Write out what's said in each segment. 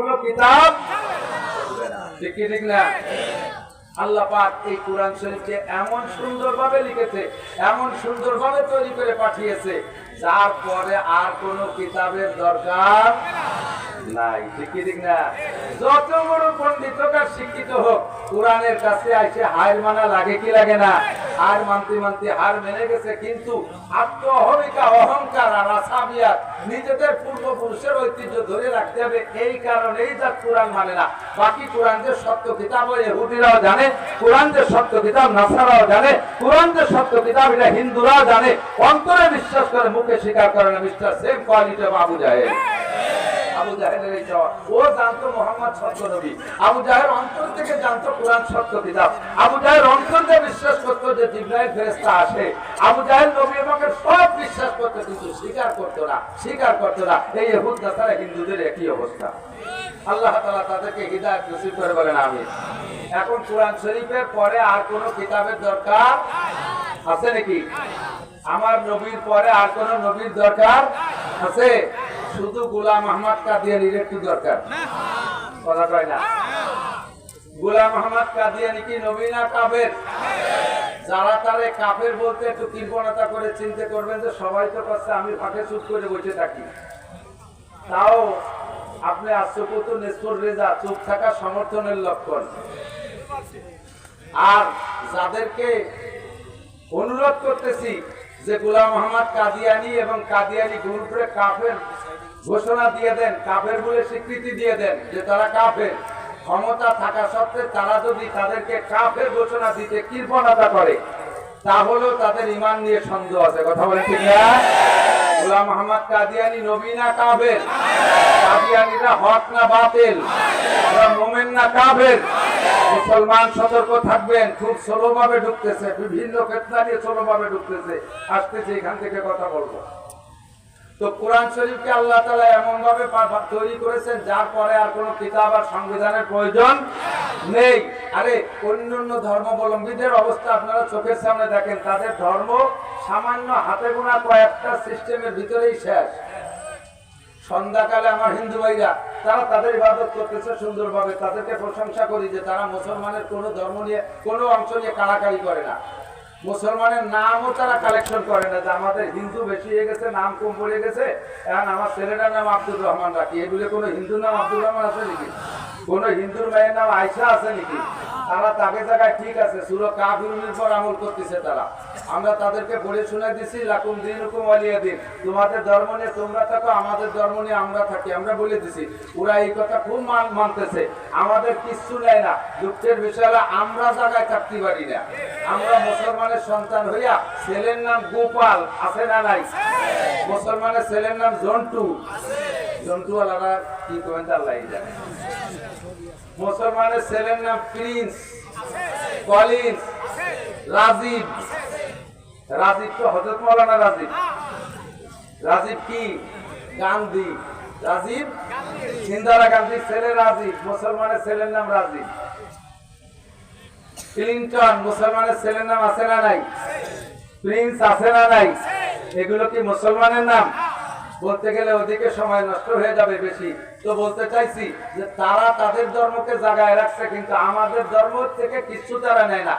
কোনো কিতাব ঠিক না? আল্লাহ পাক এই কোরআন শরীফকে এমন সুন্দরভাবে লিখেছে, এমন সুন্দরভাবে তৈরি করে পাঠিয়েছে, যার পরে আর কোনো কিতাবের দরকার নাই। ঠিক না? যত বড় পণ্ডিত হোক শিক্ষিত হোক, কোরআনের কাছে এসে হার মানা লাগে কি লাগে না? হার মানতে মানতে হার মেনে গেছে, কিন্তু আত্ম অহমিকা, অহংকার আর আসাবিয়াত, নিজেদের পূর্বপুরুষের ঐতিহ্য ধরে রাখতে হবে। এই কারণেই যা কোরআন মানে না। বাকি কোরআন যে সত্য কিতাব ইহুদিরাও জানে, কোরআন যে সত্য কিতাব নাসারাও জানে, কোরআন যে সত্য কিতাব এটা হিন্দুরাও জানে, অন্তরে বিশ্বাস করে মুখে স্বীকার করে না। Mister same quality of Abu জাহেল। আবু জাহেলের এই চাওয়া, ও জানতো মোহাম্মদ সত্য নবী। আবু জাহেল অন্তর থেকে জানতো কোরআন সত্য কিতাব। আবু জাহেল অন্তর দিয়ে বিশ্বাস করতো যে জিবরাইল ফেরেশতা আসে। আবু জাহেল নবী আমাকে সব বিশ্বাস করতো, কিন্তু স্বীকার করতো না। এই ইহুদ নাসারা হিন্দুদের একই অবস্থা। আল্লাহ তাআলা তাদেরকে হিদায়াত নসিব করে বলেন আমিন। এখন কোরআন শরীফের পরে আর কোনো কিতাবের দরকার আছে নাকি? আমার নবীর পরে আর কোন নবীর দরকার আছে? শুধু গোলাম আহমদ কাদিয়ানির একটু দরকার, কথা কয় না? গোলাম আহমদ কাদিয়ানি কি নবী না কাফের? যারা তারে কাফের বলতে একটু কৃপণতা করে চিন্তা করবেন যে সবাই তো করছে, আমি ফাঁকে চুপ করে বসে থাকি। তাও আপনি আশ্বকত নেসর রেজা, চুপ থাকা সমর্থনের লক্ষণ। আর যাদেরকে অনুরোধ করতেছি যে গোলাম আহমদ কাদিয়ানি এবং কাদিয়ানি গ্রুপে কাফের ঘোষণা দিয়ে দেন, কাফের বলে স্বীকৃতি দিয়ে দেন যে তারা কাফের, ক্ষমতা থাকা সত্ত্বে তারা যদি তাদেরকে কাফের ঘোষণা দিতে কৃপণতা করে, তাহলেও তাদের ঈমান নিয়ে সন্দেহ আছে। কথা বলেন ঠিক না? গোলাম আহমদ কাদিয়ানি নবী না কাফের? কাদিয়ানিরা হক না বাতিল? ওরা মুমিন না কাফের? মুসলমান সতর্ক থাকবেন, খুব স্লোভাবে ঢুকতেছে, বিভিন্ন ফিতনা নিয়ে স্লোভাবে ঢুকতেছে, আসতেছে, এখান থেকে কথা বলবো। তো কোরআন শরীফকে আল্লাহ তাআলা এমন ভাবে তৈরি করেছেন যার পরে আর কোনো কিতাব আর সংবিধানের প্রয়োজন নেই। আরে অন্যান্য ধর্মাবলম্বীদের অবস্থা আপনারা চোখের সামনে দেখেন, তাদের ধর্ম সামান্য হাতে গোনা কয়েকটা সিস্টেমের ভিতরেই শেষ। সন্ধ্যাকালে আমার হিন্দু ভাইরা তারা তাদের ইবাদত করতেছে সুন্দরভাবে, তাদেরকে প্রশংসা করি যে তারা মুসলমানের কোনো ধর্ম নিয়ে কোনো অংশ নিয়ে কাড়াকাড়ি করে না। মুসলমানের নামও তারা কালেকশন করে না, যে আমাদের হিন্দু বেশি হয়ে গেছে, নাম কম পড়ে গেছে, এখন আমার ছেলেটার নাম আব্দুর রহমান রাখি। এগুলো কোনো হিন্দুর নাম আব্দুর রহমান আছে নাকি? কোন হিন্দুর মায়ের নাম আয়সা আছে নাকি? তারা তাকে জায়গায় ঠিক আছে, সূরা কাফিরুনের পর আমল করতেছে তারা। আমরা তাদেরকে বলে শুনে দিছি লাকুম দীনুকুম ওয়ালিয়া দিন, তোমাদের ধর্ম নিয়ে তোমরা থাকো, আমাদের ধর্ম নিয়ে আমরা থাকি, আমরা বলে দিছি। ওরা এই কথা খুব মানতেছে, আমাদের কিচ্ছু নেয় না। দুঃখের বিষয় হলো আমরা জায়গায় থাকতে পারি না। আমরা মুসলমানের সন্তান হইয়া ছেলের নাম গোপাল আছে না নাই? মুসলমানের ছেলের নাম জন্টু, জন্টুওয়ালারা কি করেন আল্লাহ জানে। মুসলমানের ছেলের নাম প্রিন্স, কলিন্স, রাজীব। রাজীব তো হযরত মাওলানা রাজীব। রাজীব কি? গান্ধী। রাজীব ইন্দিরা গান্ধীর ছেলে রাজীব, মুসলমানের ছেলের নাম রাজীব। ক্লিনটন মুসলমানের ছেলের নাম আছে না নাই? প্রিন্স আছে না নাই? এগুলো কি মুসলমানের নাম? বলতে গেলে ওদিকে সময় নষ্ট হয়ে যাবে বেশি। তো বলতে চাইছি যে তারা তাদের ধর্মকে জাগায় রাখছে, কিন্তু আমাদের ধর্ম থেকে কিছু তারা নেয় না,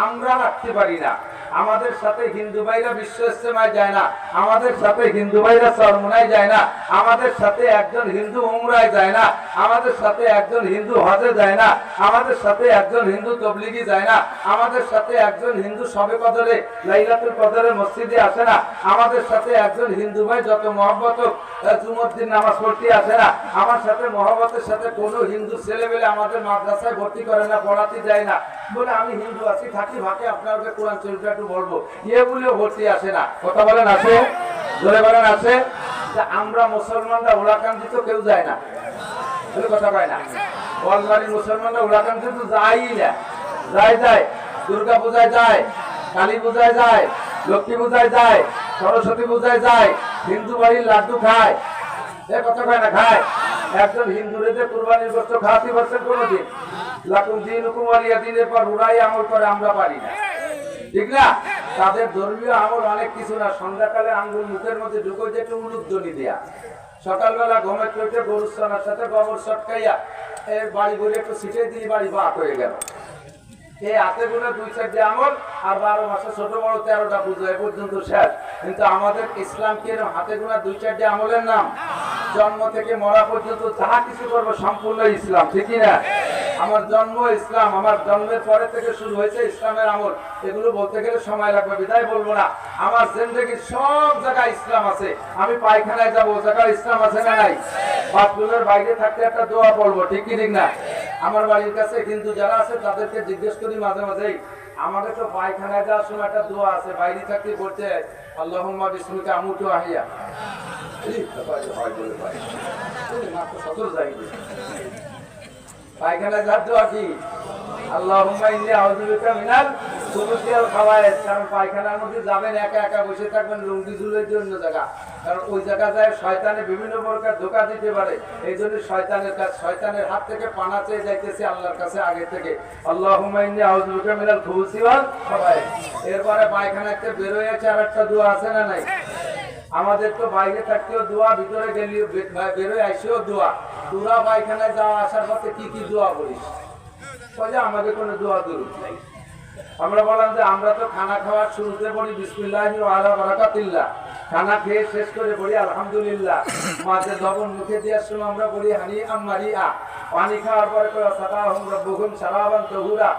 আমরা রাখতে পারি না। আমাদের সাথে হিন্দু ভাইরা বিশ্ব ইজতেমায় যায় না, আমাদের সাথে হিন্দু ভাইরা চরমোনায় যায় না, আমাদের সাথে একজন হিন্দু উমরায় যায় না, আমাদের সাথে একজন হিন্দু হজে যায় না, আমাদের সাথে একজন হিন্দু তবলিগি যায় না, আমাদের সাথে একজন হিন্দু শবে কদরে লাইলাতুল কদরে মসজিদে আসে না, আমাদের সাথে একজন হিন্দু ভাই যত মহব্বত জুমার দিন নামাজ পড়তে আসে না, আমার সাথে মহব্বতের সাথে কোনো হিন্দু ছেলেমেয়ে আমাদের মাদ্রাসায় ভর্তি করে না, পড়াতে যায় না। বলে আমি হিন্দু আছি, থাকি ভাগে, আপনাকে কোরআন শরীফটা একটু বলবো, এগুলিও ভর্তি আসে না। কথা বলেন আছে? জোরে বলেন আছে? আমরা মুসলমানরা ওলাকান্দি তো কেউ যায় না, কথা কয় না। বলবাড়ির মুসলমানরা ওলাকান্দি তো যায়ই না। যায় দুর্গা পূজায় যায়, কালী পূজায় যায়, লক্ষ্মী পূজায় যায়, সরস্বতী পূজায় যায়, হিন্দু বাড়ির লাড্ডু খায়, কথা কয় না? খায়। একজন হিন্দু রেজে কুরবানির গোশত খাওয়াতে পারছেন কোনদিন? লাকুম দীনুকুম ওয়ালিয়া দিনের পর ওরাই আমল করে, আমরা পারি না, ঠিক না? তাদের ধর্মীয় আমল অনেক কিছু না। সন্ধ্যাকালে আঙ্গুল মুখের মধ্যে ঢুকে যেতে উলুধ্বনি দেয়া, সকালবেলা ঘুমে উঠে গরুর ছানার সাথে গোবর সটকাইয়া এই বাড়ি ঘুরে একটু ছিটে দিয়ে বাড়ি বাক হয়ে গেল। এই হাতে গুলো 2-4টি আমল আর 12 মাসে ছোট বড় 13টা পুজো এ পর্যন্ত শেষ। কিন্তু আমাদের ইসলাম কি এরকম হাতে গোনা 2-4টি আমলের নাম? জন্ম থেকে মরা পর্যন্ত যাহা কিছু করবো সম্পূর্ণ ইসলাম, ঠিকই না? আমার জন্ম ইসলাম, আমার জন্মের পরে থেকে শুরু হয়েছে ইসলামের আমল। এগুলো বলতে গেলে সময় লাগবে, বিদায় বলবো না। আমার জিন্দেগির সব জায়গায় ইসলাম আছে। আমি পায়খানায় যাবো, ও জায়গায় ইসলাম আছে না নাই? বাথরুমের বাইরে থাকতে একটা দোয়া পড়বো, ঠিক কি ঠিক না? আমার বাড়ির কাছে হিন্দু যারা আছে তাদেরকে জিজ্ঞেস করি মাঝে মাঝেই, আমাদের তো পায়খানায় যাওয়ার সময় একটা দোয়া আছে, বাইরে থাকতে পড়তে আল্লাহুম্মা বিসমিকা আমুতু আহিয়া। পায়খানায় যাওয়ার দোয়া কি? আল্লাহুম্মা ইন্নী আউযু বিকা মিনাল খুবুসি ওয়াল খাবায়েস। কারণ পায়খানার মধ্যে যাবেন একা একা বসে থাকবেন, লুঙ্গি ঝুলের জন্য জায়গা, কারণ ওই জায়গা যায় শয়তানে বিভিন্ন প্রকার ধোঁকা দিতে পারে। এই জন্য শয়তানের কাছে, শয়তানের হাত থেকে পানা চেয়ে যাইতেছে আল্লাহর কাছে আগে থেকে। আল্লাহুম্মা ইন্নী আউযু বিকা মিনাল খুবুসি ওয়াল খাবায়েস। এরপরে পায়খানাতে বের হয়েছে আর একটা দোয়া আছে না নাই? আমাদের তো বাইরে থাকতেও দোয়া, ভিতরে গেলেও বেরোয় আসেও দোয়া। তোরা পায়খানায় যাওয়া আসার পথে কি কি দোয়া বলিস? আমাদের কোনো দোয়া দরুদ নাই। আমরা বললাম যে আমরা তো খানা খাওয়ার শুরুতে বলি বিসমিল্লাহি ওয়া আলা বারাকাতিল্লাহ, খানা খেয়ে শেষ করে বলি আলহামদুলিল্লাহ, মাঝে লবণ মুখে দেওয়ার সময় আমরা বলি হানি মারিয়া, পানি খাওয়ার পরে সাকাহুম রাব্বুহুম শারাবান তাহুরা,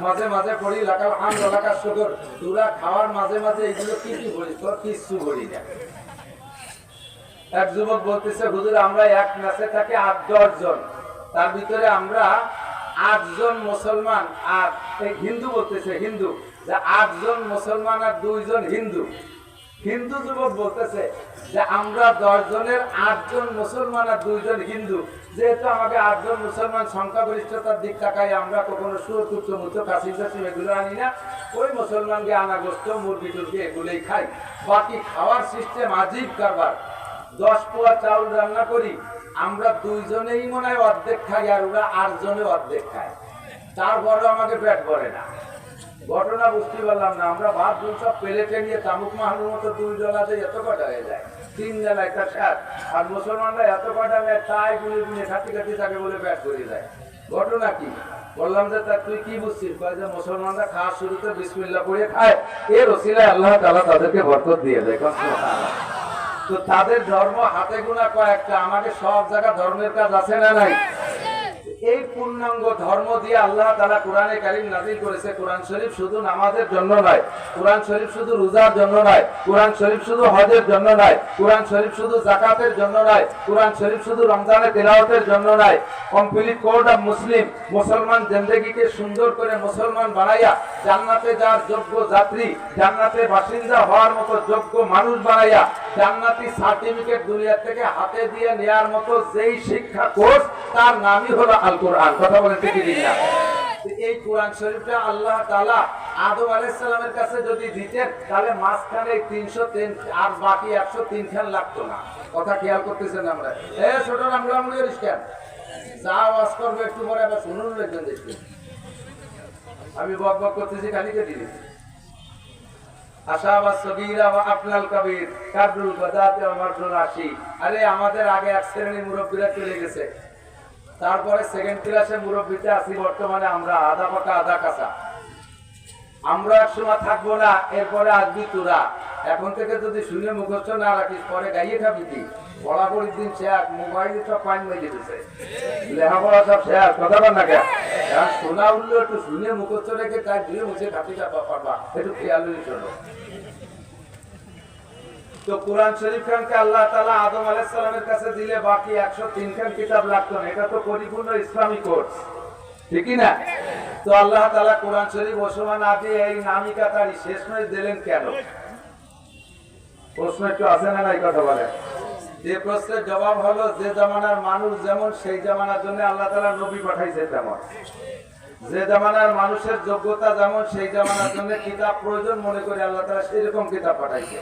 মাঝে মাঝে পড়ি লাকাল হামদ ওয়া লাকাশ শুকর। তোরা খাওয়ার মাঝে মাঝে এইগুলো কি কি বলিস? তোর কিচ্ছু বলি না। এক যুবক বলতেছে, হুজুর আমরা এক ম্যাচে থাকি 8-10 জন, তার ভিতরে আমরা 8 জন মুসলমান আর এই হিন্দু, বলতেছে হিন্দু, যে 8 জন মুসলমান আর 2 জন হিন্দু। হিন্দু যুবক বলতেছে যে আমরা 10 জনের 8 জন মুসলমান আর 2 জন হিন্দু। যেহেতু আমাকে 8 জন মুসলমান সংখ্যাগরিষ্ঠতার দিক তাকাই, আমরা কখনো সুর তুচ্ছ মুচ্ছ কাশি কাশি এগুলো আনি না। ওই মুসলমানকে আনা গোস্ত মুরগি টুরগি এগুলোই খাই। বাকি খাওয়ার সিস্টেম আজীব কারবার। 10 পোয়া চাউল রান্না করি, আমরা 2 জনেই মনে হয় অর্ধেক খাই আর ওরা 8 জনে অর্ধেক খায়। তারপরে আমাকে পেট ভরে না। ঘটনা বুঝতে পারলাম না। আমরা ভাত দুল সব প্লেটে নিয়ে তামুক মাহানোর মতো 2 জনাতে এত কটা হয়ে যায়, 3 জেলা একটা সাত। আর মুসলমানরা এত কটা মেয়ে তাই গুলি গুলি খাতি খাতি থাকে বলে পেট ভরে যায়। ঘটনা কি? বললাম যে তা তুই কি বুঝছিস? যে মুসলমানরা খাওয়া শুরুতে বিসমিল্লাহ পড়ে খায়, এর ওসিলায় আল্লাহ তাআলা তাদেরকে বরকত দিয়ে দেয়। তো তাদের ধর্ম হাতে গোনা কয়েকটা, আমাদের সব জায়গা ধর্মের কাজ আছে না নাই? এই পূর্ণাঙ্গ ধর্ম দিয়ে আল্লাহ তাআলা কোরআনে কারীম নাযিল করেছে। কোরআন শরীফ শুধু নামাজের জন্য নয়, কোরআন শরীফ শুধু রোজার জন্য নয়, কোরআন শরীফ শুধু হজের জন্য নয়, কোরআন শরীফ শুধু যাকাতের জন্য নয়, কোরআন শরীফ শুধু রমজানের তেলাওয়াতের জন্য নয়। কমপ্লিট কোড অফ মুসলিম, মুসলমান জিন্দেগিকে সুন্দর করে মুসলমান বানাইয়া জান্নাতে যাওয়ার যোগ্য যাত্রী, জান্নাতে বাসিন্দা হওয়ার মতো যোগ্য মানুষ বানাইয়া জান্নাতি সার্টিফিকেট দুনিয়া থেকে হাতে দিয়ে নেয়ার মতো যেই শিক্ষা কোর্স, তার নামই হলো আল কোরআন। কথা বলেন ঠিক না? এই কোরআন শরীফটা আল্লাহ তাআলা আদম আলাইহিস সালামের কাছে যদি দিতেন, তাহলে মাঝখানে 303 আর বাকি 103 খান লাগতো না। কথা খেয়াল করতেছেন? আমরা ছোট আমরা কেন যা ওয়াজ করবো একটু পরে আবার শুনুন, একজন দেখবে আমি বক বক করতেছি খালি কে দিলি আরে আমাদের আগে এক শ্রেণীর মুরব্বীরা চলে গেছে, তারপরে সেকেন্ড ক্লাসে মুরব্বীতে আছি বর্তমানে আমরা, আধা পাকা আধা কাঁচা। আমরা এক সময় থাকবো না, এরপরে আসবি তোরা। এখন থেকে যদি শুনে মুখস্থ না রাখিস, পরে গাইয়ে খাবি কি? পড়াপড়ির দিন শেষ, মোবাইলে সব পাইন মেজে দিচ্ছে, লেখাপড়া সব শেষ। কথা বল না কেন? শোনা উঠলো একটু শুনে মুখস্থ রেখে তাই ধুয়ে মুছে খাতিটা পারবা, একটু খেয়াল চলো। তো কোরআন শরীফ খানকে আল্লাহ তাআলা আদম আলাইহিস সালামের কাছে দিলে বাকি 103 খান কিতাব লাগতো না। এটা তো পরিপূর্ণ ইসলামী কোর্স, ঠিকই না? তো আল্লাহ তাআলা কোরআন শরীফ ওসমান না দিয়ে এই নামিকা তারি শেষ নয় দিলেন কেন? প্রশ্ন একটু আছে না নাই? কথা বলেন। যে প্রশ্নের জবাব হলো, যে জামানার মানুষ যেমন সেই জামানার জন্য আল্লাহ তাআলা নবী পাঠাইছে তেমন, যে জামানার মানুষের যোগ্যতা যেমন সেই জামানার জন্য কিতাব প্রয়োজন মনে করে আল্লাহ তাআলা সেরকম কিতাব পাঠাইছে।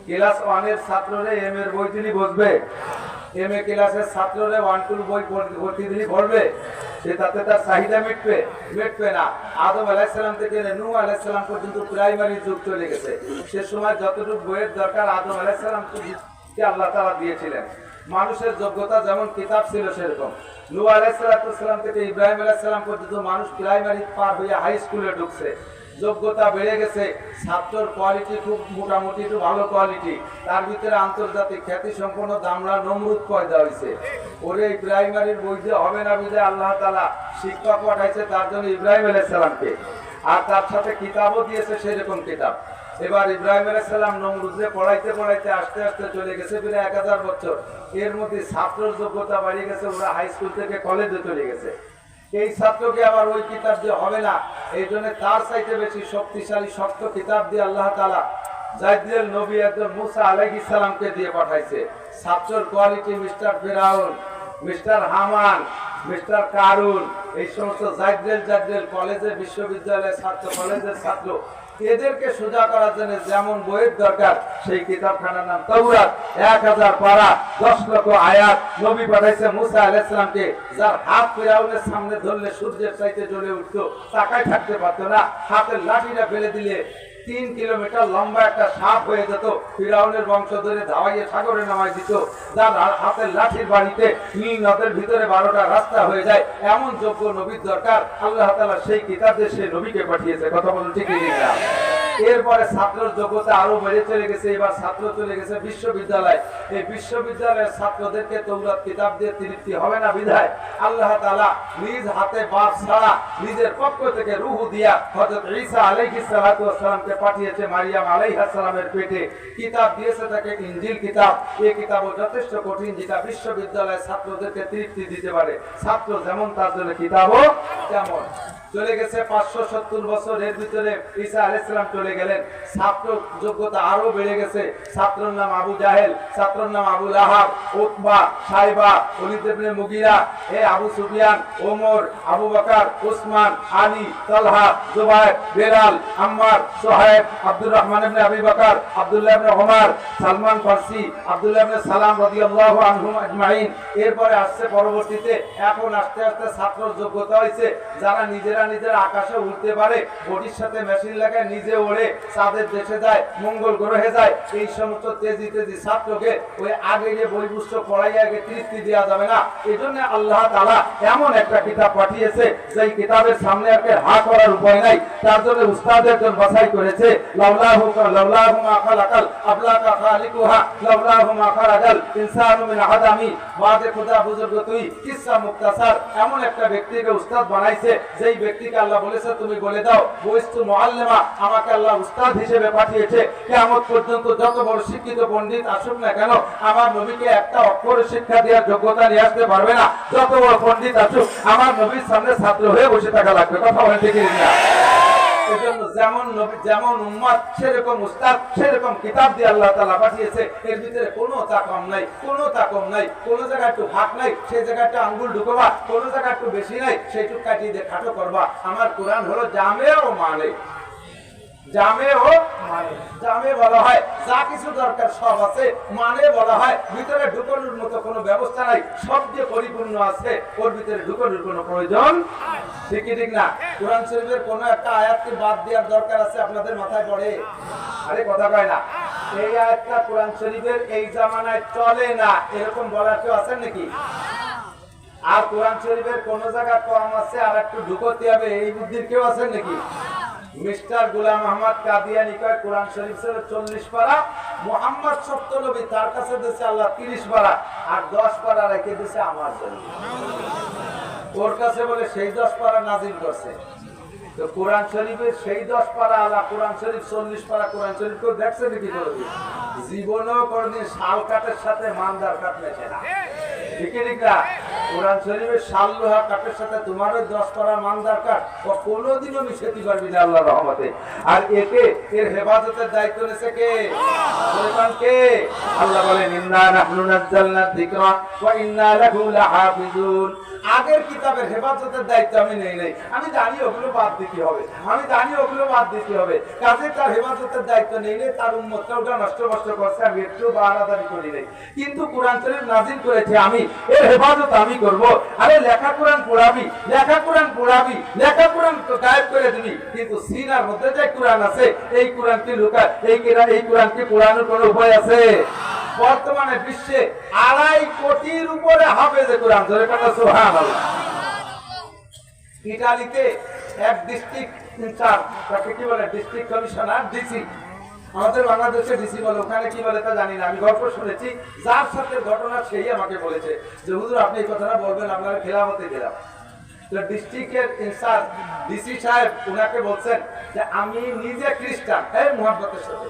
ক্লাস 1 এর ছাত্ররে এম এর বই দিলি বসবে, এম এ ক্লাসের ছাত্ররে 1-2 বই ভর্তি দিলি পড়বে, সে তাতে তার চাহিদা মিটবে না। আদম আলাইহিস সালাম থেকে নূহ আলাইহিস সালাম পর্যন্ত প্রাইমারি যুগ চলে গেছে। সে সময় যতটুকু বইয়ের দরকার আদম আলাইহিস সালাম কে আল্লাহ তাআলা দিয়েছিলেন। মানুষের যোগ্যতা যেমন কিতাব ছিল সেরকম। নূহ আলাইহিস সালাম থেকে ইব্রাহিম আলাইহিস সালাম পর্যন্ত মানুষ প্রাইমারি পার হয়ে হাই স্কুলে ঢুকছে, যোগ্যতা বেড়ে গেছে, ছাত্রর কোয়ালিটি খুব মোটামুটি একটু ভালো কোয়ালিটি, তার ভিতরে আন্তর্জাতিক খ্যাতি সম্পন্ন দামড়া নমরুদ পয়দা হয়েছে। ওরে প্রাইমারির বই দিয়ে হবে না বুঝে আল্লাহ তাআলা শিক্ষক পাঠাইছে তার জন্য ইব্রাহিম আলাইহিস সালামকে, আর তার সাথে কিতাবও দিয়েছে সেরকম কিতাব। এবার ইব্রাহিম আলাইহিস সালাম নমরুদকে পড়াইতে পড়াইতে আস্তে আস্তে চলে গেছে প্রায় 1000 বছর। এর মধ্যে ছাত্রর যোগ্যতা বাড়িয়ে গেছে, ওরা হাই স্কুল থেকে কলেজে চলে গেছে। এই ছাত্রকে আবার ওই কিতাব দিয়ে হবে না, এই জন্য তার চাইতে বেশি শক্তিশালী শক্ত কিতাব দিয়ে আল্লাহ তাআলা জাইদুল নবী একজন মুসা আলাইহিস সালামকে দিয়ে পাঠাইছে। ছাত্রর কোয়ালিটি মিস্টার ফিরাউন, মিস্টার হামান, মিস্টার কারুন, এই সমস্ত জাইদুল কলেজে বিশ্ববিদ্যালয়ের ছাত্র, কলেজের ছাত্র, এদেরকে সোজা করার জন্য যেমন বইয়ের দরকার সেই কিতাবখানার নাম তাওরাত। 1000 পারা, 10 লক্ষ আয়াত নবী পাঠাইছে মুসা আলাইহিস সালামকে, যার হাত ফিরাউনের সামনে ধরলে সূর্যের চাইতে জ্বলে উঠতো, তাকায় থাকতে পারতো না, হাতের লাঠিটা ফেলে দিলে 3 কিলোমিটার লম্বা একটা সাপ হয়ে যেত, ফিরাউনের বংশ ধরে ধাওয়াইয়ে সাগরে নামাই দিত, যার হাতের লাঠির বাড়িতে নীল নদের ভিতরে 12টা রাস্তা হয়ে যায়, এমন যোগ্য নবীর দরকার। আল্লাহ তাআলা সেই কিতাবে সেই নবীকে পাঠিয়েছে। কথা বলুন ঠিক না? এরপরে ছাত্রের যোগ্যতা আরো বেড়ে চলে গেছে, এবার ছাত্র চলে গেছে বিশ্ববিদ্যালয়। এই বিশ্ববিদ্যালয়ের ছাত্রদেরকে তাওরাত কিতাব দিয়ে তৃপ্তি হবে না বিধায় আল্লাহ তাআলা নিজ হাতে বাপ ছাড়া নিজের পক্ষ থেকে রূহ দিয়া হযরত ঈসা আলাইহিস সালাতু ওয়াস সালামকে পাঠিয়েছে মারিয়াম আলাইহিস সালামের পেটে, কিতাব দিয়েছে তাকে ইনজিল কিতাব। এই কিতাবও যথেষ্ট কঠিন, যেটা বিশ্ববিদ্যালয়ের ছাত্রদেরকে তৃপ্তি দিতে পারে। ছাত্র যেমন তার জন্য কিতাবও তেমন। চলে গেছে 570 বছর, এর ভিতরে ঈসা আলাইহিস সালাম চলে গেলেন, ছাত্র যোগ্যতা আরো বেড়ে গেছে। ছাত্রর নাম আবু জাহেল, ছাত্রর নাম আবু লাহাব, উতবা, সাইবা, ওলীদ ইবনে মুগিরা, আবু সুফিয়ান, ওমর, আবু বকর, উসমান, আলী, তালহা, জুবায়ের, বেলাল, আম্মার, সুহাইব, আব্দুর রহমান ইবনে আবি বকর, আব্দুল্লাহ ইবনে ওমর, সালমান ফারসি, আব্দুল্লাহ ইবনে সালাম রাদিয়াল্লাহু আনহুম আজমাইন। এরপরে আসছে পরবর্তীতে, এখন আস্তে আস্তে ছাত্রর যোগ্যতা হয়েছে যারা নিজেরা আকাশে উঠতে পারে, বডির সাথে মেশিন লাগায় নিজে ওড়ে, চাঁদের দেশে যায়, মঙ্গল গ্রহে যায়। এই সমস্ত তেজি ছাত্রকে ওই আগে যে বই পুস্তক পড়াই আগে তৃপ্তি দেওয়া যাবে না। এই জন্য আল্লাহ তাআলা এমন একটা কিতাব পাঠিয়েছে যেই কিতাবের সামনে আর হা করার উপায় নাই, তার জন্য উস্তাদের জন্য বাছাই করেছে। লাউলাহু মা খালাকাল আবলাকা খালিকুহা, লাউলাহু মা খালাকাল ইনসানু মিন আদামি, ওয়াজে খোদা বুজুর্গ তুই কিসসা মুক্তাসার। এমন একটা ব্যক্তিকে উস্তাদ বানাইছে, যেই ব্যক্তিকে আল্লাহ বলেছে তুমি বলে দাও বইস্তু মুআল্লিমা, আমাকে আল্লাহ উস্তাদ হিসেবে পাঠিয়েছে। কিয়ামত পর্যন্ত যত বড় শিক্ষিত পণ্ডিত আসুক না কেন, আমার নবীকে একটা অক্ষর শিক্ষা দেওয়ার যোগ্যতা নিয়ে আসতে পারবে না। যত বড় পণ্ডিত আসুক, আমার নবীর সামনে ছাত্র হয়ে বসে থাকা লাগবে। কথা বলেন ঠিক না? এজন্য যেমন নবী যেমন উম্মত সেরকম উস্তাদ, সেরকম কিতাব দিয়ে আল্লাহ তাআলা পাঠিয়েছে। এর ভিতরে কোনো তা কম নাই, কোনো তা কম নাই, কোনো জায়গায় একটু ভাগ নাই সেই জায়গাটা আঙ্গুল ঢুকবা, কোনো জায়গায় একটু বেশি নাই সেইটুকু কাটিয়ে দিয়ে খাটো করবা। আমার কোরআন হলো জামে ও মানে, জামে ও মানে। জামে বলা হয় যা কিছু দরকার সব আছে, মানে বলা হয় ভিতরে ঢুকানোর মতো কোনো ব্যবস্থা নাই, সব দিয়ে পরিপূর্ণ আছে, ওর ভিতরে ঢুকানোর কোনো প্রয়োজন ঠিক ঠিক না? কোরআন শরীফের কোনো একটা আয়াতকে বাদ দেওয়ার দরকার আছে আপনাদের মাথায় পড়ে? আরে কথা কয় না। এই আয়াতটা কোরআন শরীফের এই জামানায় চলে না এরকম বলার কেউ আছেন নাকি? আর কোরআন শরীফের কোন জায়গা কম আছে আর একটু ঢুকতে হবে এই বুদ্ধির কেউ আছেন নাকি? মিস্টার গোলাম আহমদ কাদিয়ানি কয় কোরআন শরীফ ছিল 40 পারা, মুহাম্মদ সত্য নবী তার কাছে দিয়েছে আল্লাহ 30 পারা, আর 10 পারা রেখে দিয়েছে আমার জন্য। ওর কাছে বলে সেই 10 পারা নাজিল করছে। তো কোরআন শরীফের সেই 10 পারা আলা কোরআন শরীফ 40 পারা কোরআন শরীফ কেউ দেখছে নাকি? জীবনেও কোনদিন শাল কাঠের সাথে মানদার কাঠ মেশে না। ঠিক না? কোরআন শরীফের শাল লোহা কাঠের সাথে তোমার ওই 10 পারা মানদার কাঠ কোনোদিনও মিশাতে পারবি না আল্লাহর রহমতে। আর একে এর হেফাজতের দায়িত্ব নিয়েছে কে? কে? আল্লাহ বলেন ইন্না নাহনু নাযালনা যিকরা ওয়া ইন্না লাহু লাহাফিজুন। আগের কিতাবের হেফাজতের দায়িত্ব আমি নেই নাই, আমি জানি ওগুলো বাদ দিতে হবে, আমি জানি ওগুলো বাদ দিতে হবে, কাজে তার হেফাজতের দায়িত্ব নেই নেই, তার উম্মতটা ওটা নষ্ট করছে, আমি একটু বাড়াবাড়ি করি নাই। কিন্তু কোরআন শরীফ নাজিল করেছে আমি, এর হেফাজত আমি করব। আরে লেখা কোরআন পড়াবি, লেখা কোরআন পড়াবি, লেখা কোরআন গায়েব করে দিবি, কিন্তু সিনার মধ্যে যে কোরআন আছে এই কোরআনকে লুকা, এই কোরআনকে পড়ানোর কোনো উপায় আছে? বর্তমানে বিশ্বে 2.5 কোটির উপরে হাফেজে কোরআন, জোরে কথা সুবহানাল্লাহ। ইতালিতে এক ডিস্ট্রিক্ট ইনচার্জ, তাকে কি বলে, ডিস্ট্রিক্ট কমিশনার, ডিসি, আমাদের বাংলাদেশে ডিসি বলে, ওখানে কি বলে তা জানি না, আমি গল্প শুনেছি, যার সাথে ঘটনা সেই আমাকে বলেছে যে হুজুর আপনি এই কথাটা বলবেন, আপনারা খেলাফতে দিলাম। তো ডিস্ট্রিক্টের ইনচার্জ ডিসি সাহেব উনাকে বলছেন যে আমি নিজে খ্রিস্টান, এই মুহাব্বতের সাথে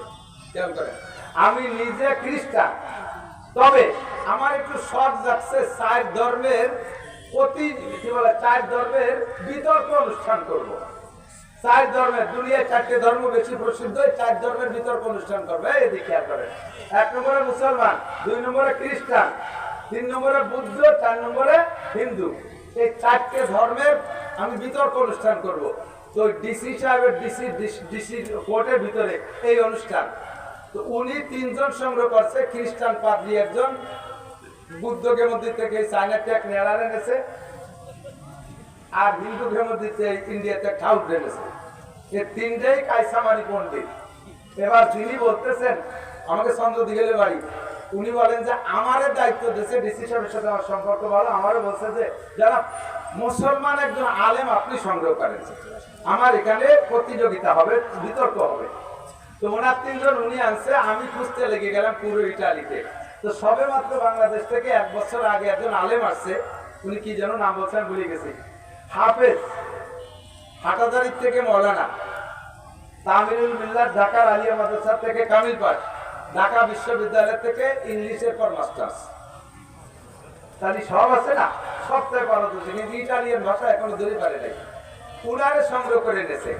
খেয়াল করেন, আমি নিজে খ্রিস্টান, তবে আমার একটু শখ যাচ্ছে 4 ধর্মের প্রতি কি বলে 4 ধর্মের বিতর্ক অনুষ্ঠান করব। 4 ধর্মের, দুনিয়ায় 4টে ধর্ম বেশি প্রসিদ্ধ, 4 ধর্মের বিতর্ক অনুষ্ঠান করবে। এদিকে খেয়াল করেন, 1 নম্বরে মুসলমান, 2 নম্বরে খ্রিস্টান, 3 নম্বরে বুদ্ধ, 4 নম্বরে হিন্দু। এই 4টে ধর্মের আমি বিতর্ক অনুষ্ঠান করব। তো ডিসি সাহেবের ডিসি কোর্টের ভিতরে এই অনুষ্ঠান, তো উনি 3 জন সংগ্রহ করছে, খ্রিস্টান পাদ্রী একজন, বুদ্ধকে মন্দির থেকে চায়নাতে এক নেড়ার এনেছে, আর হিন্দুকে মন্দির থেকে ইন্ডিয়াতে ঠাউট এনেছে। এই 3টাই কায়সামারি পণ্ডিত। এবার যিনি বলতেছেন, আমাকে চন্দ্রদি গেলে বাড়ি, উনি বলেন যে আমারে দায়িত্ব দিয়েছে, ডিসি সাহেবের সাথে আমার সম্পর্ক ভালো, আমারও বলছে যে যারা মুসলমান একজন আলেম আপনি সংগ্রহ করেন, আমার এখানে প্রতিযোগিতা হবে, বিতর্ক হবে। তো ওনার 3 জন উনি আনছে, আমি খুঁজতে লেগে গেলাম পুরো ইটালিতে। তো সবে মাত্র বাংলাদেশ থেকে 1 বছর আগে একজন আলেম আসছে, উনি কি যেন নাম বলছেন ভুলে গেছি, হাফেজ, হাটাজারি থেকে মৌলানা, তামিরুল মিল্লাত ঢাকার আলিয়া মাদ্রাসা থেকে কামিল পাস, ঢাকা বিশ্ববিদ্যালয় থেকে ইংলিশের পর মাস্টার্স, তাহলে সব আছে না, সবটাই পারদর্শী, কিন্তু ইটালিয়ান ভাষা এখনো ধরে পারে নাই, উনারে সংগ্রহ করে এনেছে।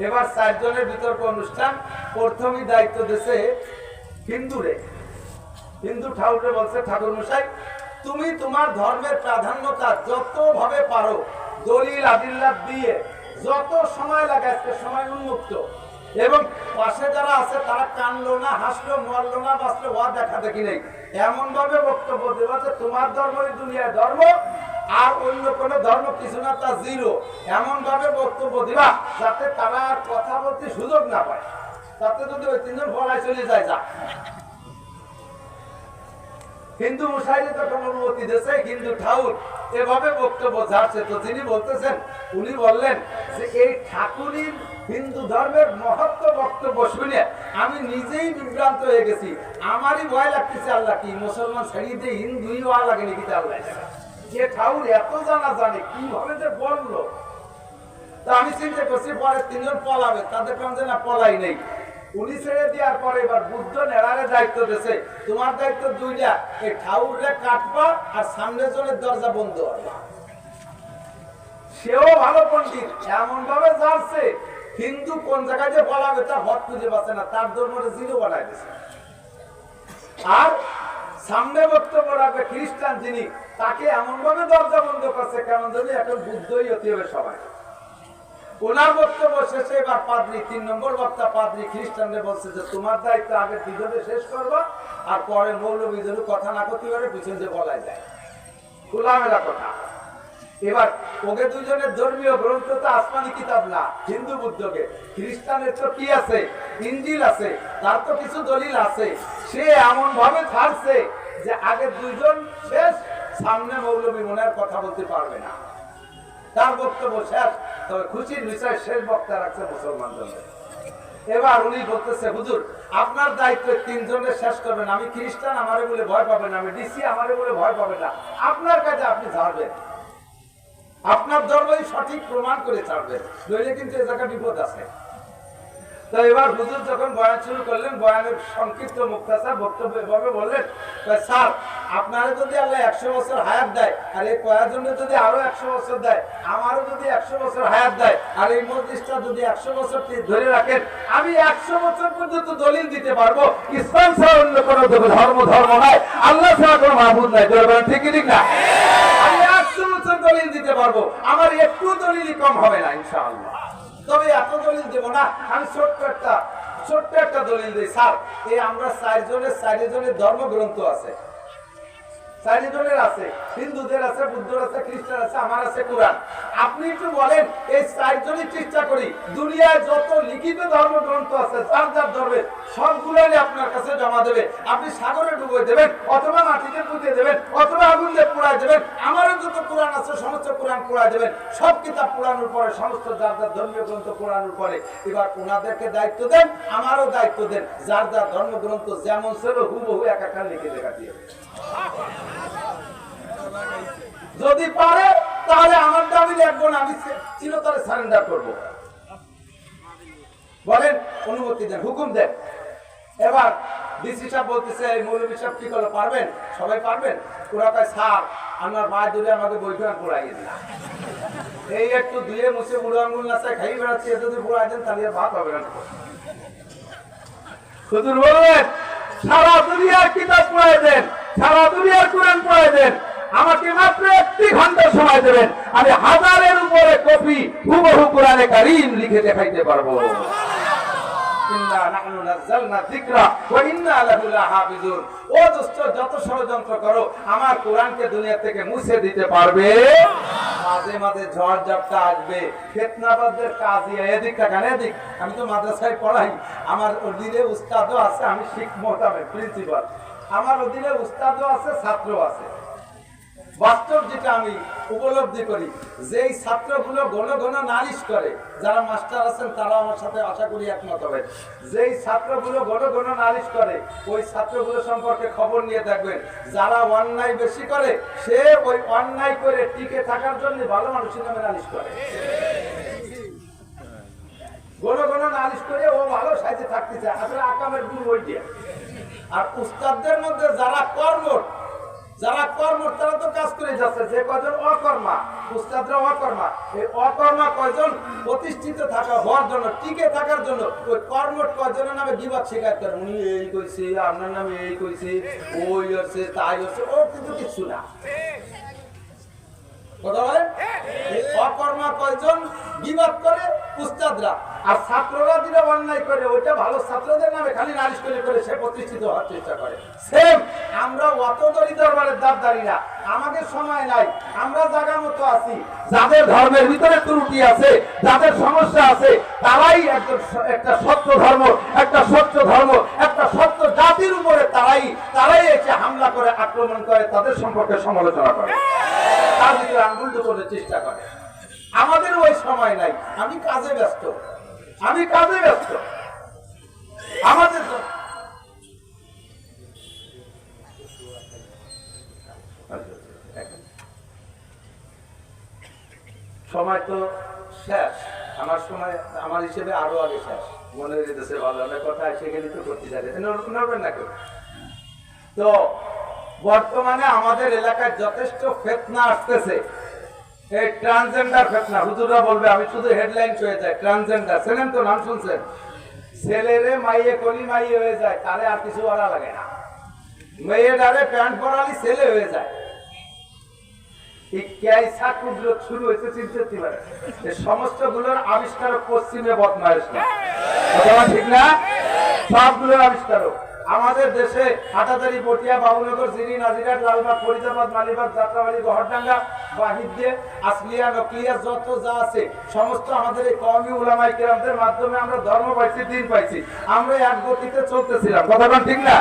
এবার 4 জনের বিতর্ক অনুষ্ঠান, প্রথমেই দায়িত্ব দিয়েছে হিন্দুরে, হিন্দু ঠাকুরে বলছে ঠাকুর মশাই তুমি তোমার ধর্মের প্রাধান্যতা যত ভাবে পারো দলিল আদিল্লাহ দিয়ে যত সময় লাগে, আজকে সময় উন্মুক্ত, এবং পাশে যারা আছে তারা কানলো না, হাসলো, মরলো না, বাঁচলো, ওয়া দেখা দেখি নেই, এমন ভাবে বক্তব্য দেবা যে তোমার ধর্মই দুনিয়ায় ধর্ম, আর অন্য কোন ধর্ম কিছু না, তা জিরো, এমন ভাবে বক্তব্য দিবা যাতে তারা কথা বলতে সুযোগ না পায়, তাতে যদি ওই 3 জন পলায় চলে যায়। যা হিন্দু মুসাইরে যখন অনুমতি দিয়েছে, হিন্দু ঠাকুর এভাবে বক্তব্য ঝাড়ছে, তো যিনি বলতেছেন উনি বললেন যে এই ঠাকুরের হিন্দু ধর্মের মহত্ব বক্তব্য শুনে আমি নিজেই বিভ্রান্ত হয়ে গেছি, আমারই ভয় লাগতেছে, আল্লাহ কি মুসলমান ছাড়িয়ে দিয়ে হিন্দুই হওয়া লাগে নাকি, আল্লাহ যে ঠাকুর এত জানা জানে কিভাবে যে বললো। তা আমি চিন্তা করছি পরে 3 জন পলাবে, তাদের কারণ যে না পলাই নেই, উনি ছেড়ে দেওয়ার পরে এবার বুদ্ধ নেড়ারে দায়িত্ব দিয়েছে, তোমার দায়িত্ব 2টা, এই ঠাউরে কাটবা আর সামনে জনের দরজা বন্ধ হবে। সেও ভালো পণ্ডিত, এমন ভাবে যাচ্ছে হিন্দু কোন জায়গায় যে বলাবে তার হট খুঁজে পাচ্ছে না, তার ধর্মটা জিরো বানাই দিচ্ছে। আর সামনে বক্তব্য রাখবে খ্রিস্টান যিনি, তাকে এমন ভাবে দরজা বন্ধ করছে কেমন যদি এখন বুদ্ধই হতে হবে সবাই। ওনার বক্তব্য শেষে এবার পাদ্রী, 3 নম্বর বক্তা পাদ্রী খ্রিস্টানদের বলছে যে তোমার দায়িত্ব আগে 2জনে শেষ করবা, আর পরে মৌলবী যদি কথা না করতে পারে পিছন যে বলাই যায়, খোলামেলা কথা। এবার ওকে 2 জনের ধর্মীয় গ্রন্থ তো আসমানি কিতাব না, হিন্দু বুদ্ধকে, খ্রিস্টানের তো কি আছে, ইঞ্জিল আছে, তার তো কিছু দলিল আছে, সে এমন ভাবে ছাড়ছে যে আগে 2 জন শেষ, সামনে মৌলবী মনে আর কথা বলতে পারবে না, তার বক্তব্য শেষ। তবে খুশির বিষয় শেষ বক্তা রাখছে মুসলমানদের। এবার উনি বলতেছে হুজুর আপনার দায়িত্ব 3 জনের শেষ করবেন, আমি খ্রিস্টান, আমারে বলে ভয় পাবেন, আমি ডিসি, আমারে বলে ভয় পাবেন না, আপনার কাছে আপনি ছাড়বেন, আপনার ধর্মই সঠিক প্রমাণ করে ছাড়বেন, নইলে কিন্তু এ জায়গায় বিপদ আছে। তো এবার হুজুর যখন বয়ান শুরু করলেন, বয়ানের সংক্ষিপ্ত মুক্তাসার বক্তব্য এভাবে বললেন, স্যার আপনারা যদি আল্লাহ 100 বছর হায়াত দেয়, আর এই কয়েকজনের যদি আরো 100 বছর দেয়, আমারও যদি 100 বছর হায়াত দেয়, আর এই মজলিসটা যদি 100 বছর ধরে রাখেন, আমি 100 বছর পর্যন্ত দলিল দিতে পারবো ইসলাম ছাড়া অন্য কোনো ধর্ম নাই, আল্লাহ ছাড়া কোনো মাহবুদ নাই, ঠিক ঠিক না? আমি 100 বছর দলিল দিতে পারবো, আমার একটু দলিলই কম হবে না ইনশাআল্লাহ। তবে এত দলিল দেব না, আমি ছোট্ট একটা দলিল দিই। স্যার এই আমরা 4 জনের ধর্মগ্রন্থ আছে, চারিজনের আছে, হিন্দুদের আছে, বুদ্ধদের আছে, খ্রিস্টান আছে, আমার আছে কোরআন। আপনি একটু বলেন এই চারজনই চেষ্টা করি, দুনিয়ায় যত লিখিত ধর্মগ্রন্থ আছে যার যার ধর্মের সবগুলোই আপনার কাছে জমা দেবে। আপনি সাগরে ডুবিয়ে দেবেন, অথবা মাটিতে পুঁতে দেবেন, অথবা আগুন দিয়ে পোড়ায় দেবেন, আমারও যত কোরআন আছে সমস্ত কোরআন পোড়ায় দেবেন। সব কিতাব পোড়ানোর পরে, সমস্ত যার যার ধর্মীয় গ্রন্থ পোড়ানোর পরে এবার ওনাদেরকে দায়িত্ব দেন, আমারও দায়িত্ব দেন, যার যার ধর্মগ্রন্থ যেমন ছিল হুবহু একাকার লিখে দেখা দিয়ে। যদি পারে তাহলে আমার দাবি লিখবো না, আমি চিরতরে সারেন্ডার করবো। বলেন, অনুমতি দেন, হুকুম দেন। এবার ডিসি সাহেব বলতেছে মৌলভী সাহেব কি করলো, পারবেন? সবাই পারবেন? ওরা কয় স্যার আমার মায়ের দূরে আমাকে বইখান পড়াইয়ে দিন, এই একটু ধুয়ে মুছে বুড়ো আঙ্গুল নাচায় খাই বেড়াচ্ছি, যদি পড়াই দেন তাহলে ভাত হবে না। হুজুর বলবেন সারা দুনিয়ার কিতাব পড়াই দেন, সারা দুনিয়ার কোরআন পড়াই দেন, আমাকে মাত্র 1 ঘন্টা সময় দেবেন, আমি 1000-এর উপরে কপি হুবহু কোরআনে কারীম লিখে দেখাইতে পারবো। ইন্না নাহনু নাযালনা যিকরা ওয়া ইন্না লাহু লাহাফিজুন। ও দোস্ত, যত ষড়যন্ত্র করো আমার কোরআনকে দুনিয়া থেকে মুছে দিতে পারবে? মাঝে মাঝে ঝড় ঝাপটা আসবে, ফিতনাবাজদের কাজই এদিক কানে এদিক। আমি তো মাদ্রাসায় পড়াই, আমার অধীনে উস্তাদও আছে, আমি শিক্ষক, আমি প্রিন্সিপাল, আমার অধীনে উস্তাদও আছে, ছাত্রও আছে। বাস্তব যেটা আমি উপলব্ধি করি, যেই ছাত্রগুলো ঘন ঘন নালিশ করে, যারা মাস্টার আছেন তারা আমার সাথে আশা করি একমত হবে, যেই ছাত্রগুলো ঘন ঘন নালিশ করে ওই ছাত্রগুলো সম্পর্কে খবর নিয়ে দেখবেন, যারা অন্যায় বেশি করে সে ওই অন্যায় করে টিকে থাকার জন্য ভালো মানুষের নামে নালিশ করে। ঘন ঘন নালিশ করে ও ভালো সাইজে থাকতে চায়, আসলে আকামের গুণ ওইটা। আর উস্তাদদের মধ্যে যারা কর্মঠ, তারা তো কাজ করে যাচ্ছে, যে কয়জন অকর্মা, উস্তাদরা অকর্মা, এই অকর্মা কয়জন প্রতিষ্ঠিত থাকা হওয়ার জন্য, টিকে থাকার জন্য ওই কর্মঠ কয়জনের নামে বিবাদ শিকায়ত করে, উনি এই কইছে, আপনার নামে এই কইছে, ওই হচ্ছে, তাই হচ্ছে, ও কিন্তু কিছু না। কথা বলেন, এই অকর্মা কয়জন বিবাদ করে উস্তাদরা, আর ছাত্ররা যেটা অন্যায় করে ওইটা ভালো ছাত্রদের নামে খালি নালিশ করে সে প্রতিষ্ঠিত হওয়ার চেষ্টা করে। সেম আমরা অত দরি দরবারের দাবদারি না, আমাদের সময় নাই, আমরা জায়গা মতো আছি। যাদের ধর্মের ভিতরে ত্রুটি আছে, যাদের সমস্যা আছে, তারাই একটা সত্য ধর্ম, একটা সত্য ধর্ম, একটা সত্য জাতির উপরে তারাই এসে হামলা করে, আক্রমণ করে, তাদের সম্পর্কে সমালোচনা করে, তার ভিতরে আঙ্গুল করতে চেষ্টা করে। আমাদের ওই সময় নাই, আমি কাজে ব্যস্ত। আমাদের সময় তো শেষ, আমার সময় আমার হিসেবে আরো আগে শেষ, মনে যেতেছে ভালো, অনেক কথা এসে গেলে তো করতে যাবে না কেউ। তো বর্তমানে আমাদের এলাকায় যথেষ্ট ফিতনা আসতেছে, এই ট্রান্সজেন্ডার ফিতনা। হুজুররা বলবে, আমি শুধু হেডলাইন হয়ে যায়, ট্রান্সজেন্ডার শুনেন তো, নাম শুনছেন? ছেলেরে মাইয়ে কলি মাইয়ে হয়ে যায়, তারে আর কিছু ওরা লাগে না, মেয়েটারে প্যান্ট পরালি ছেলে হয়ে যায়। শুরু হয়েছে চিনতে পারে, সমস্ত গুলোর আবিষ্কারক পশ্চিমে বদমাইশ না, ঠিক না? সবগুলোর আবিষ্কারক আমাদের দেশে হাটাদারি, পটিয়া, বাবুনগর, জিরি, নাজিরাট, লালবাগ, ফরিদাবাদ, মালিবাগ, যাত্রাবাড়ি, গহরডাঙ্গা, বাহিদ্দে, আসলিয়া, নকলিয়া, যত যা আছে সমস্ত আমাদের এই কওমি উলামায়ে কেরামদের মাধ্যমে আমরা ধর্ম পাইছি, দিন পাইছি। আমরা এক গতিতে চলতেছিলাম, কথাটা ঠিক না?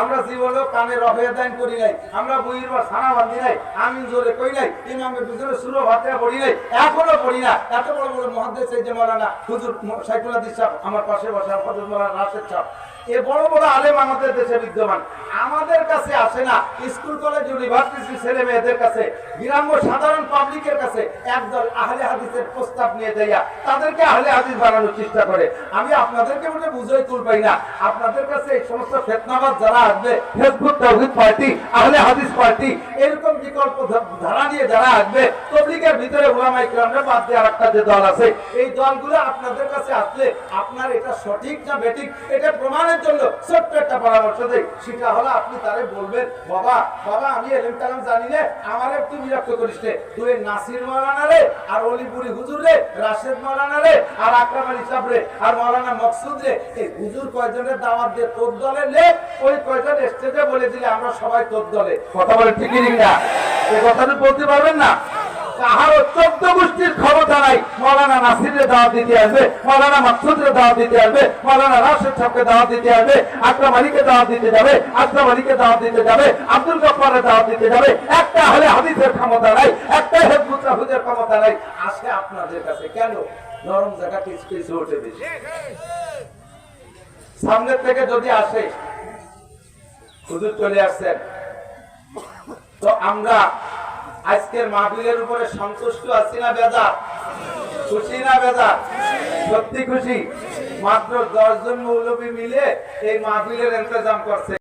আমরা জীবনেও কানে রফিয়া দান করি নাই, আমরা বইয়ের বা ছানা বাঁধি নাই, আমিন জোরে কই নাই, ইমামের পিছনে সুরো ভাতে পড়ি নাই, এখনো পড়ি না। এত বড় বড় মুহাদ্দিস এই যে মাওলানা হুজুর সাইফুল হাদিস সাহেব আমার পাশে বসা, হযরত মাওলানা রাশেদ সাহেব, এ বড় বড় আলেম আমাদের দেশে বিদ্যমান, আমাদের কাছে আসে না। স্কুল কলেজ ইউনিভার্সিটি ছেলে মেয়েদের কাছে, গ্রাম্য সাধারণ পাবলিকের কাছে একদল আহলে হাদিসের প্রস্তাব নিয়ে যাইয়া তাদেরকে আহলে হাদিস বানানোর চেষ্টা করে। আমি আপনাদেরকে মনে বুঝাই তুলবাই না, আপনাদের কাছে এই সমস্ত ফিতনাবাজ যারা আসবে, ফেসবুক তাওহীদ পার্টি, আহলে হাদিস পার্টি, এরকম বিকল্প ধারা নিয়ে যারা আসবে, তো রিপাবলিকের ভিতরে উলামায়ে কিরামরা বাদ দিয়ে আরেকটা যে দল আছে, এই দলগুলো আপনাদের কাছে আসলে আপনার এটা সঠিক না বেঠিক এটা প্রমাণের জন্য ছোট্ট একটা পরামর্শ দেই। সেটা হলো আপনি তারে বলবেন, বাবা বাবা আমি এলেম কালাম জানি না, আমার একটু বিরক্ত করিস নে, তুই নাসির মাওলানা রে আর অলিপুরি হুজুর রে, রাশেদ মাওলানা রে আর আকরাম আলী সাহেব রে আর মাওলানা মকসুদ রে, এই হুজুর কয়জনের দাওয়াত দিয়ে তোর দলে লে, ওই কয়জন স্টেজে বলে দিলে আমরা সবাই তোর দলে। কথা বলে ঠিকই না? এই কথাটা বলতে পারবেন না? কাহারও 14 গোষ্ঠীর ক্ষমতা নাই মাওলানা নাসিরের দাওয়াত দিতে আসবে, মাওলানা মাকসুদের দাওয়াত দিতে আসবে, মাওলানা রাশেদ সাহেবকে দাওয়াত দিতে আসবে, আকরাম আলীকে দাওয়াত দিতে যাবে, আকরাম আলীকে দাওয়াত দিতে যাবে, আব্দুল গফফারের দাওয়াত দিতে যাবে। একটা হলে হাদিসের ক্ষমতা নাই, একটা হিজবুত তাহফিজের ক্ষমতা নাই। আসে আপনাদের কাছে কেন? নরম জায়গা কিছু কিছু ওঠে বেশি। সামনের থেকে যদি আসে হুজুর চলে আসছেন, তো আমরা আজকের মাহফিলের উপরে সন্তুষ্ট আছি না বেজার? খুশি না বেজার? সত্যি খুশি। মাত্র 10 জন মৌলবী মিলে এই মাহফিলের ইন্তজাম করছে।